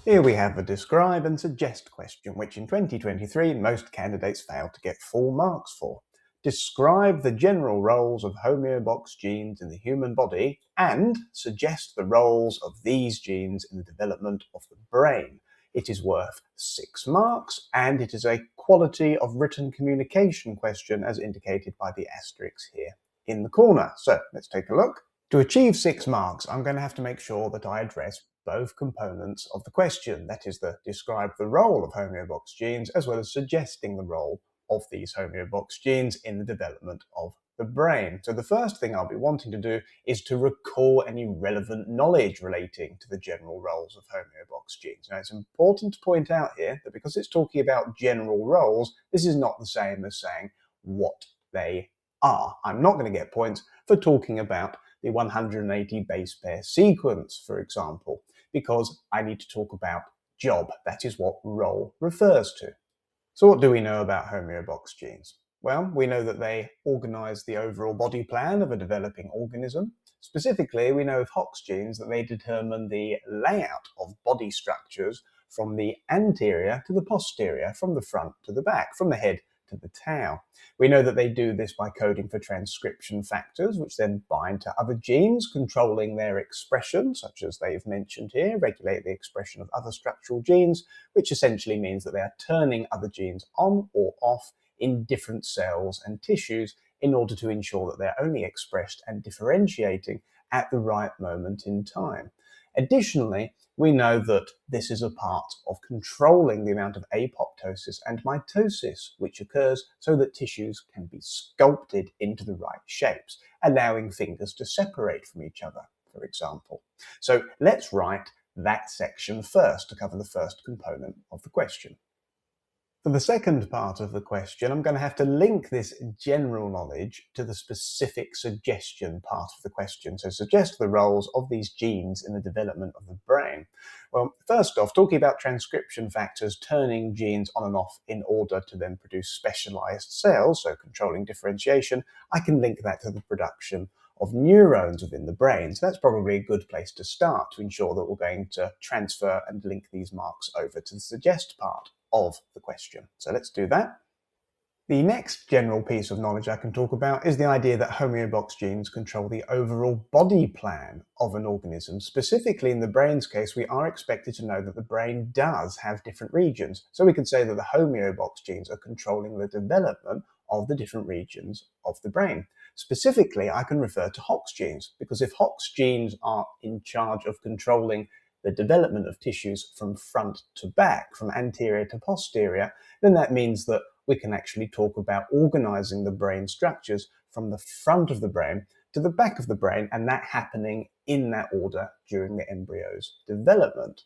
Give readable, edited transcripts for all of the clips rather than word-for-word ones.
Here we have a describe and suggest question, which in 2023 most candidates failed to get full marks for. Describe the general roles of homeobox genes in the human body and suggest the roles of these genes in the development of the brain. It is worth 6 marks and it is a quality of written communication question as indicated by the asterisk here in the corner. So let's take a look. To achieve 6 marks, I'm going to have to make sure that I address both components of the question, that is, describe the role of homeobox genes as well as suggesting the role of these homeobox genes in the development of the brain. So the first thing I'll be wanting to do is to recall any relevant knowledge relating to the general roles of homeobox genes. Now, it's important to point out here that because it's talking about general roles, this is not the same as saying what they are. I'm not going to get points for talking about the 180 base pair sequence, for example, because I need to talk about job. That is what role refers to. So what do we know about homeobox genes? Well, we know that they organize the overall body plan of a developing organism. Specifically, we know of Hox genes that they determine the layout of body structures from the anterior to the posterior, from the front to the back, from the head to the tail. We know that they do this by coding for transcription factors, which then bind to other genes, controlling their expression, such as they've mentioned here, regulate the expression of other structural genes, which essentially means that they are turning other genes on or off in different cells and tissues in order to ensure that they're only expressed and differentiating at the right moment in time. Additionally, we know that this is a part of controlling the amount of apoptosis and mitosis which occurs so that tissues can be sculpted into the right shapes, allowing fingers to separate from each other, for example. So let's write that section first to cover the first component of the question. For the second part of the question, I'm going to have to link this general knowledge to the specific suggestion part of the question. So suggest the roles of these genes in the development of the brain. Well, first off, talking about transcription factors turning genes on and off in order to then produce specialized cells, so controlling differentiation, I can link that to the production of neurons within the brain. So that's probably a good place to start to ensure that we're going to transfer and link these marks over to the suggest part of the question. So let's do that. The next general piece of knowledge I can talk about is the idea that homeobox genes control the overall body plan of an organism. Specifically in the brain's case, we are expected to know that the brain does have different regions. So we can say that the homeobox genes are controlling the development of the different regions of the brain. Specifically, I can refer to Hox genes, because if Hox genes are in charge of controlling the development of tissues from front to back, from anterior to posterior, then that means that we can actually talk about organizing the brain structures from the front of the brain to the back of the brain, and that happening in that order during the embryo's development.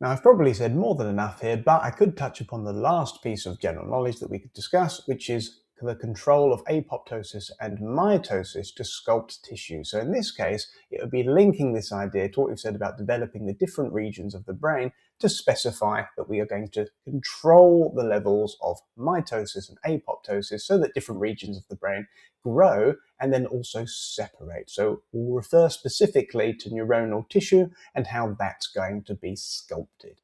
Now, I've probably said more than enough here, but I could touch upon the last piece of general knowledge that we could discuss, which is the control of apoptosis and mitosis to sculpt tissue. So in this case, it would be linking this idea to what we've said about developing the different regions of the brain to specify that we are going to control the levels of mitosis and apoptosis so that different regions of the brain grow and then also separate. So we'll refer specifically to neuronal tissue and how that's going to be sculpted.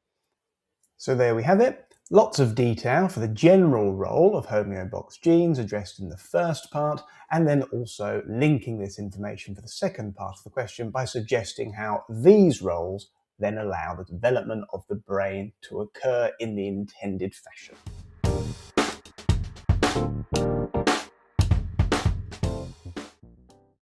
So there we have it. Lots of detail for the general role of homeobox genes addressed in the first part, and then also linking this information for the second part of the question by suggesting how these roles then allow the development of the brain to occur in the intended fashion.